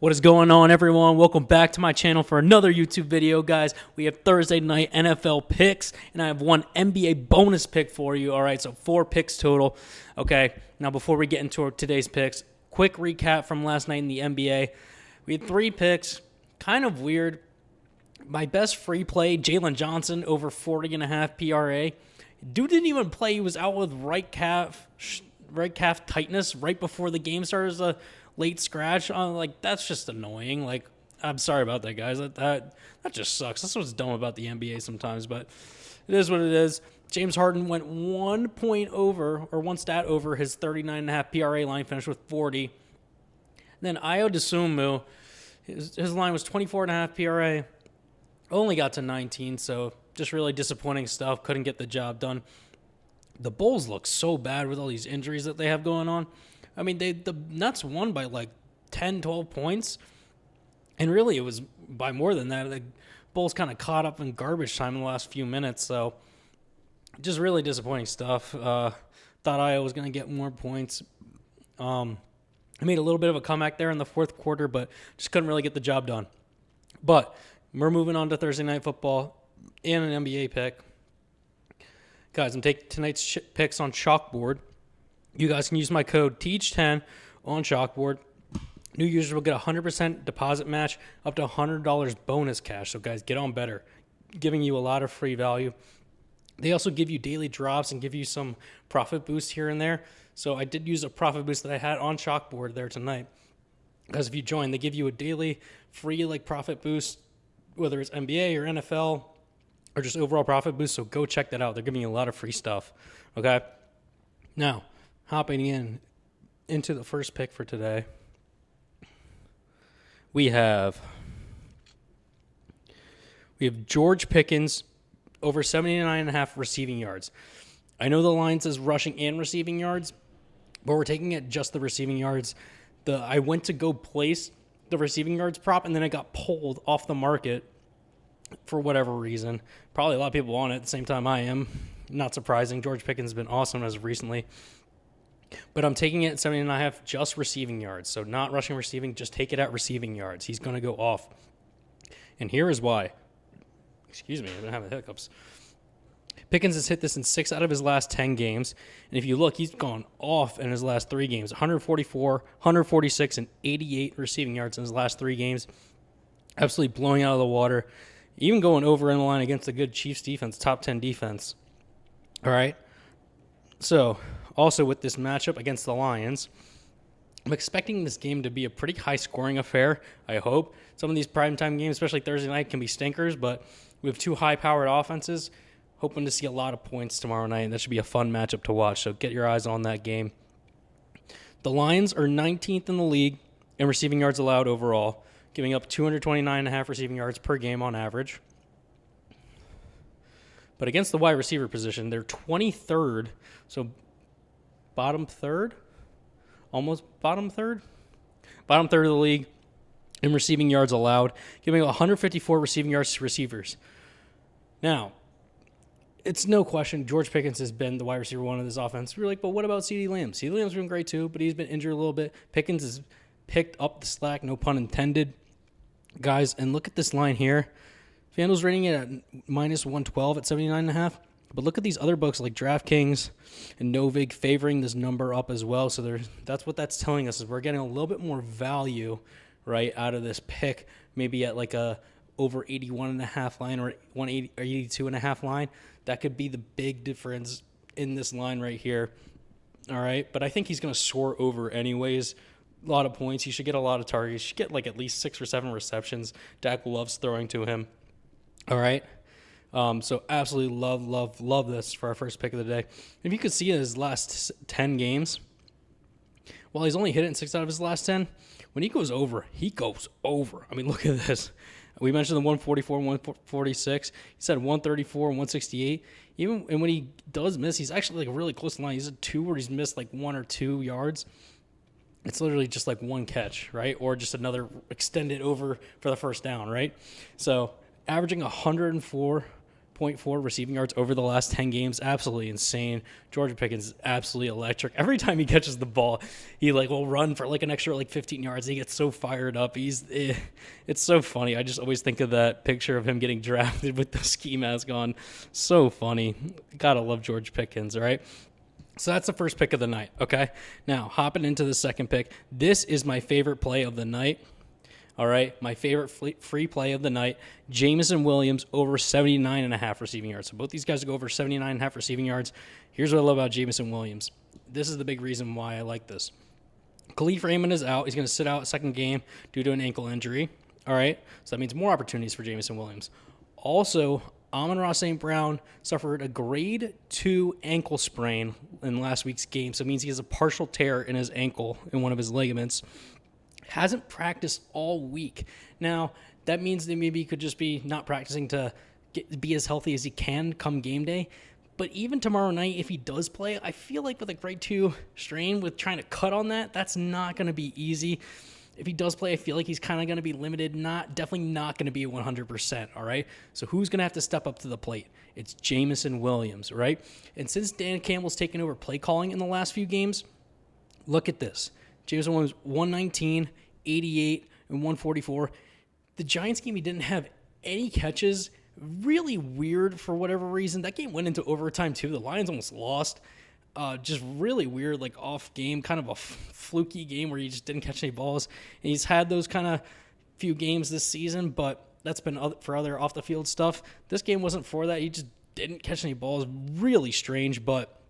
What is going on, everyone? Welcome back to my channel for another YouTube video, guys. We have Thursday night NFL picks, and I have one NBA bonus pick for you. All right, so 4 picks total. Okay, now before we get into today's picks, quick recap from last night in the NBA. We had 3 picks, kind of weird. My best free play, Jalen Johnson, over 40.5 PRA. Dude didn't even play. He was out with right calf tightness right before the game started. Late scratch. That's just annoying. I'm sorry about that, guys. That just sucks. That's what's dumb about the NBA sometimes, but it is what it is. James Harden went 1 point over, or one stat over his 39.5 PRA line, finished with 40. Then Ayo Dosunmu, his line was 24.5 PRA, only got to 19, so just really disappointing stuff. Couldn't get the job done. The Bulls look so bad with all these injuries that they have going on. I mean, the Nets won by 10, 12 points, and really it was by more than that. The Bulls kind of caught up in garbage time in the last few minutes, so just really disappointing stuff. Thought Ayo was going to get more points. I made a little bit of a comeback there in the fourth quarter, but just couldn't really get the job done. But we're moving on to Thursday Night Football and an NBA pick. Guys, I'm taking tonight's picks on Chalkboard. You guys can use my code TEACH10 on Chalkboard. New users will get a 100% deposit match up to $100 bonus cash. So, guys, get on Betr, giving you a lot of free value. They also give you daily drops and give you some profit boosts here and there. So I did use a profit boost that I had on Chalkboard there tonight. Because if you join, they give you a daily free profit boost, whether it's NBA or NFL or just overall profit boost. So go check that out. They're giving you a lot of free stuff. Okay? Now, hopping into the first pick for today, we have George Pickens over 79.5 receiving yards. I know the line says rushing and receiving yards, but we're taking it just the receiving yards. I went to go place the receiving yards prop, and then it got pulled off the market for whatever reason. Probably a lot of people on it at the same time I am. Not surprising. George Pickens has been awesome as of recently. But I'm taking it at 79.5 just receiving yards. So not rushing, receiving, just take it at receiving yards. He's going to go off. And here is why. Excuse me, I've been having hiccups. Pickens has hit this in 6 out of his last 10 games. And if you look, he's gone off in his last 3 games. 144, 146, and 88 receiving yards in his last 3 games. Absolutely blowing out of the water. Even going over in the line against a good Chiefs defense, top 10 defense. All right. So, also with this matchup against the Lions, I'm expecting this game to be a pretty high-scoring affair, I hope. Some of these primetime games, especially Thursday night, can be stinkers, but we have 2 high-powered offenses. Hoping to see a lot of points tomorrow night, and that should be a fun matchup to watch, so get your eyes on that game. The Lions are 19th in the league in receiving yards allowed overall, giving up 229.5 receiving yards per game on average. But against the wide receiver position, they're 23rd, so bottom third of the league in receiving yards allowed, giving 154 receiving yards to receivers. Now, it's no question George Pickens has been the wide receiver 1 of this offense. We're like, but what about CeeDee Lamb? CeeDee Lamb's been great too, but he's been injured a little bit. Pickens has picked up the slack, no pun intended. Guys, and look at this line here. FanDuel's rating it at minus 112 at 79.5. But look at these other books like DraftKings and Novig favoring this number up as well. So that's what that's telling us, is we're getting a little bit more value, right, out of this pick, maybe at a over 81.5 line or 82.5 line. That could be the big difference in this line right here. All right, but I think he's going to soar over anyways. A lot of points. He should get a lot of targets. He should get at least 6 or 7 receptions. Dak loves throwing to him. All right. So absolutely love this for our first pick of the day. If you could see in his last 10 games, while he's only hit it in 6 out of his last 10, when he goes over, he goes over. I mean, look at this. We mentioned the 144, 146. He said 134, 168. And when he does miss, he's actually really close to the line. He's at 2 where he's missed 1 or 2 yards. It's literally just one catch, right? Or just another extended over for the first down, right? So averaging 104 2.4 receiving yards over the last 10 games. Absolutely insane. George Pickens is absolutely electric. Every time he catches the ball, he will run for an extra 15 yards. He gets so fired up. It's so funny. I just always think of that picture of him getting drafted with the ski mask on. So funny. Gotta love George Pickens, all right? So that's the first pick of the night, okay? Now, hopping into the second pick. This is my favorite play of the night. All right, my favorite free play of the night, Jameson Williams over 79.5 receiving yards. So both these guys go over 79.5 receiving yards. Here's what I love about Jameson Williams. This is the big reason why I like this. Khalif Raymond is out. He's going to sit out second game due to an ankle injury. All right, so that means more opportunities for Jameson Williams. Also, Amon-Ra St. Brown suffered a grade 2 ankle sprain in last week's game. So it means he has a partial tear in his ankle in one of his ligaments. Hasn't practiced all week. Now, that means that maybe he could just be not practicing to be as healthy as he can come game day. But even tomorrow night, if he does play, I feel like with a grade 2 strain, with trying to cut on that, that's not going to be easy. If he does play, I feel like he's kind of going to be limited. Definitely not going to be 100%, all right? So who's going to have to step up to the plate? It's Jameson Williams, right? And since Dan Campbell's taken over play calling in the last few games, look at this. Jameson Williams, 119, 88, and 144. The Giants game, he didn't have any catches. Really weird for whatever reason. That game went into overtime, too. The Lions almost lost. Just really weird, off game, kind of a fluky game where he just didn't catch any balls. And he's had those kind of few games this season, but that's been for other off-the-field stuff. This game wasn't for that. He just didn't catch any balls. Really strange, but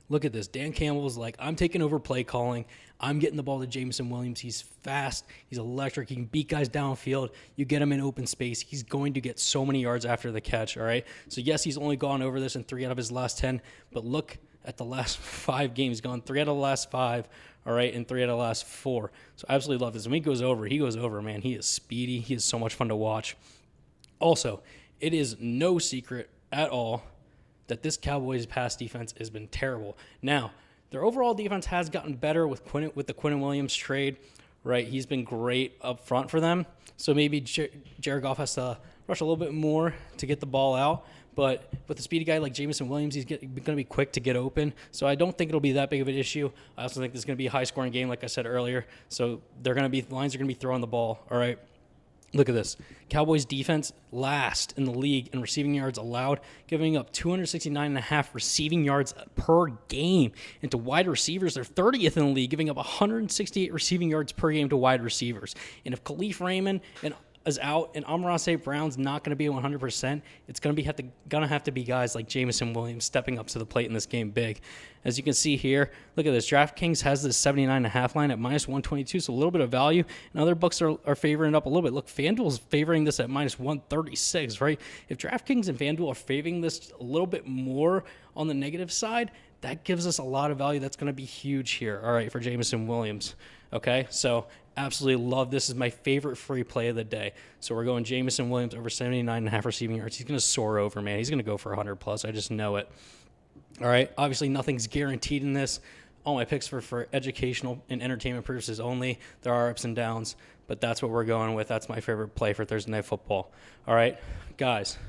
look at this. Dan Campbell was like, I'm taking over play calling. I'm getting the ball to Jameson Williams. He's fast. He's electric. He can beat guys downfield. You get him in open space. He's going to get so many yards after the catch, all right? So, yes, he's only gone over this in 3 out of his last 10, but look at the last 5 games. He's gone 3 out of the last 5, all right, and 3 out of the last 4. So, I absolutely love this. When he goes over, man. He is speedy. He is so much fun to watch. Also, it is no secret at all that this Cowboys pass defense has been terrible. Now, their overall defense has gotten better with the Quinnen Williams trade, right? He's been great up front for them. So maybe Jared Goff has to rush a little bit more to get the ball out. But with a speedy guy like Jameson Williams, he's going to be quick to get open. So I don't think it'll be that big of an issue. I also think this is going to be a high-scoring game, like I said earlier. So Lions are going to be throwing the ball, all right? Look at this. Cowboys defense last in the league in receiving yards allowed, giving up 269.5 receiving yards per game. And to wide receivers, they're 30th in the league, giving up 168 receiving yards per game to wide receivers. And if Khalif Raymond is out and Amon-Ra St. Brown's not going to be 100%, it's going to have to be guys like Jameson Williams stepping up to the plate in this game big. As you can see here, look at this. DraftKings has this 79.5 line at minus 122, so a little bit of value. And other books are favoring it up a little bit. Look, FanDuel's favoring this at minus 136, right? If DraftKings and FanDuel are favoring this a little bit more on the negative side, that gives us a lot of value. That's going to be huge here, all right, for Jameson Williams. Okay, so absolutely love this. Is my favorite free play of the day. So we're going Jameson Williams over 79.5 receiving yards. He's going to soar over, man. He's going to go for 100+. I just know it. All right, obviously nothing's guaranteed in this. All my picks for educational and entertainment purposes only. There are ups and downs, but that's what we're going with. That's my favorite play for Thursday Night Football. All right, guys.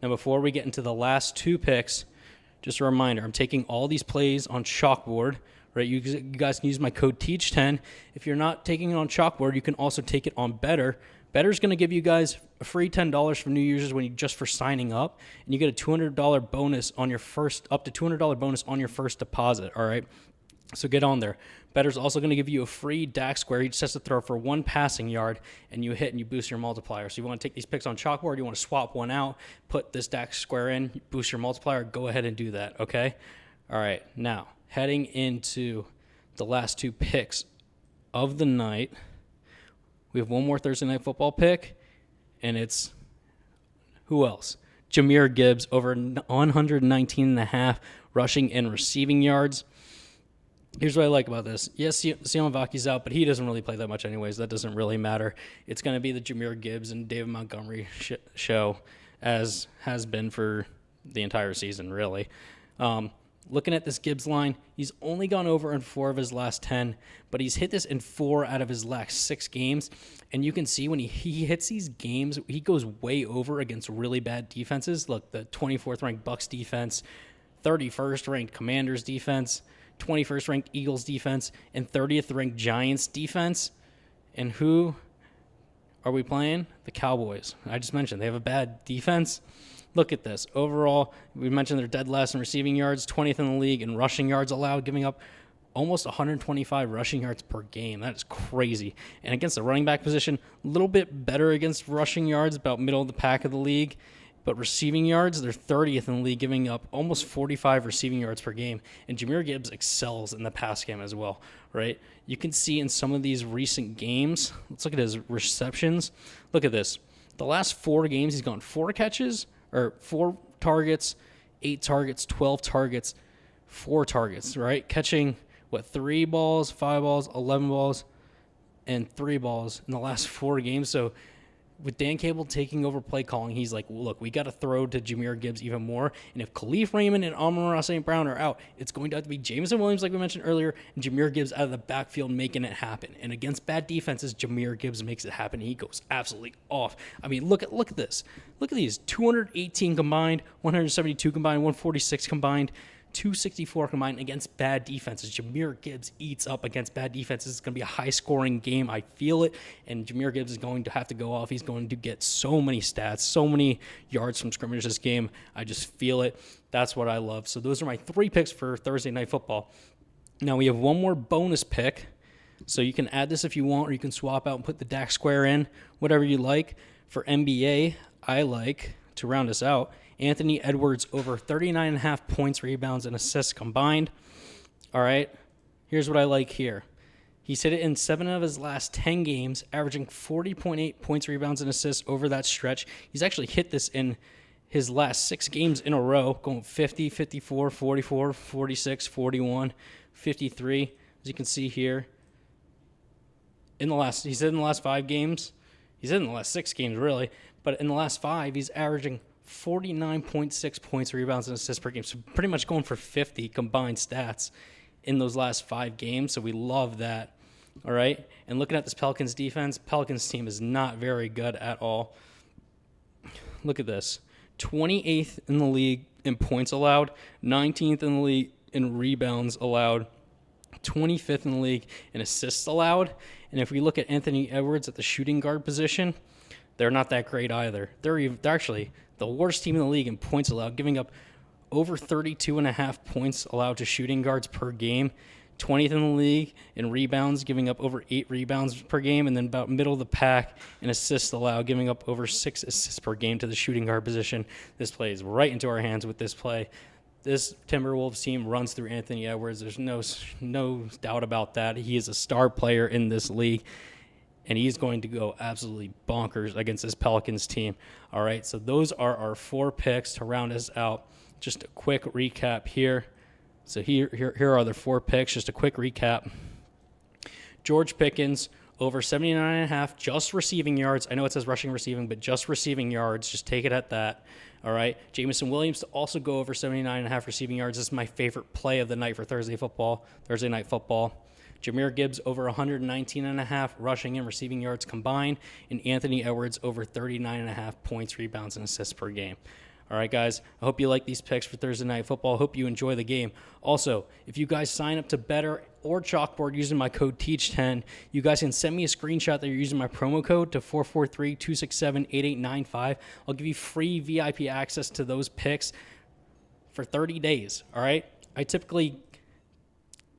Now, before we get into the last 2 picks, just a reminder, I'm taking all these plays on Chalkboard. Right, you guys can use my code TEACH10. If you're not taking it on Chalkboard, you can also take it on Betr. Better's going to give you guys a free $10 for new users just for signing up, and you get a $200 bonus on your first, up to $200 bonus on your first deposit. All right, so get on there. Better's also going to give you a free DAX square. You just have to throw for 1 passing yard, and you hit and you boost your multiplier. So you want to take these picks on Chalkboard, you want to swap one out, put this DAX square in, boost your multiplier. Go ahead and do that. Okay. All right, now, heading into the last 2 picks of the night, we have one more Thursday Night Football pick, and it's who else? Jahmyr Gibbs over 119.5 rushing and receiving yards. Here's what I like about this. Yes, Siamavaki's out, but he doesn't really play that much anyways. That doesn't really matter. It's going to be the Jahmyr Gibbs and David Montgomery show, as has been for the entire season, really. Looking at this Gibbs line, he's only gone over in 4 of his last 10, but he's hit this in 4 out of his last 6 games. And you can see when he hits these games, he goes way over against really bad defenses. Look, the 24th ranked Bucks defense, 31st ranked Commanders defense, 21st ranked Eagles defense, and 30th ranked Giants defense. And who are we playing? The Cowboys. I just mentioned they have a bad defense. Look at this. Overall, we mentioned they're dead last in receiving yards, 20th in the league in rushing yards allowed, giving up almost 125 rushing yards per game. That is crazy. And against the running back position, a little bit better against rushing yards, about middle of the pack of the league. But receiving yards, they're 30th in the league, giving up almost 45 receiving yards per game. And Jahmyr Gibbs excels in the pass game as well, right? You can see in some of these recent games, let's look at his receptions. Look at this. The last 4 games, he's gone 4 catches, or 4 targets, 8 targets, 12 targets, 4 targets, right? Catching, 3 balls, 5 balls, 11 balls, and 3 balls in the last 4 games. So with Dan Cable taking over play calling, he's like, look, we got to throw to Jahmyr Gibbs even more. And if Khalif Raymond and Amon-Ra St. Brown are out, it's going to have to be Jameson Williams, like we mentioned earlier, and Jahmyr Gibbs out of the backfield making it happen. And against bad defenses, Jahmyr Gibbs makes it happen. He goes absolutely off. I mean, look at this. Look at these. 218 combined, 172 combined, 146 combined, 264 combined against bad defenses. Jahmyr Gibbs eats up against bad defenses. It's going to be a high-scoring game. I feel it, and Jahmyr Gibbs is going to have to go off. He's going to get so many stats, so many yards from scrimmage this game. I just feel it. That's what I love. So those are my 3 picks for Thursday Night Football. Now we have one more bonus pick, so you can add this if you want, or you can swap out and put the Dax square in, whatever you like. For NBA, I like, to round us out, Anthony Edwards over 39.5 points, rebounds, and assists combined. All right, here's what I like here. He's hit it in 7 of his last 10 games, averaging 40.8 points, rebounds, and assists over that stretch. He's actually hit this in his last 6 games in a row, going 50, 54, 44, 46, 41, 53. As you can see here, he's hit in the last 5 games. He's hit in the last 6 games, really. But in the last 5, he's averaging 49.6 points, rebounds, and assists per game. So pretty much going for 50 combined stats in those last 5 games. So we love that. All right. And looking at this Pelicans defense, Pelicans team is not very good at all. Look at this. 28th in the league in points allowed, 19th in the league in rebounds allowed, 25th in the league in assists allowed. And if we look at Anthony Edwards at the shooting guard position, they're not that great either. They're actually the worst team in the league in points allowed, giving up over 32.5 points allowed to shooting guards per game. 20th in the league in rebounds, giving up over 8 rebounds per game, and then about middle of the pack in assists allowed, giving up over 6 assists per game to the shooting guard position. This plays right into our hands with this play. This Timberwolves team runs through Anthony Edwards. There's no doubt about that. He is a star player in this league, and he's going to go absolutely bonkers against this Pelicans team. All right, so those are our 4 picks to round us out. Just a quick recap here. So here are the 4 picks. Just a quick recap. George Pickens, over 79.5, just receiving yards. I know it says rushing receiving, but just receiving yards. Just take it at that. All right. Jameson Williams to also go over 79.5 receiving yards. This is my favorite play of the night for Thursday Night Football. Jahmyr Gibbs over 119.5 rushing and receiving yards combined, and Anthony Edwards over 39.5 points, rebounds, and assists per game. All right, guys, I hope you like these picks for Thursday Night Football. I hope you enjoy the game. Also, if you guys sign up to Betr or Chalkboard using my code TEACH10, you guys can send me a screenshot that you're using my promo code to 443-267-8895. I'll give you free VIP access to those picks for 30 days, all right? I typically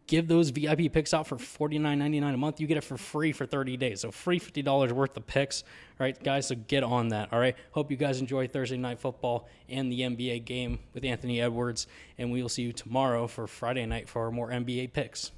give those VIP picks out for $49.99 a month. You get it for free for 30 days. So free $50 worth of picks. All right, guys, so get on that. All right, hope you guys enjoy Thursday Night Football and the NBA game with Anthony Edwards. And we will see you tomorrow for Friday night for more NBA picks.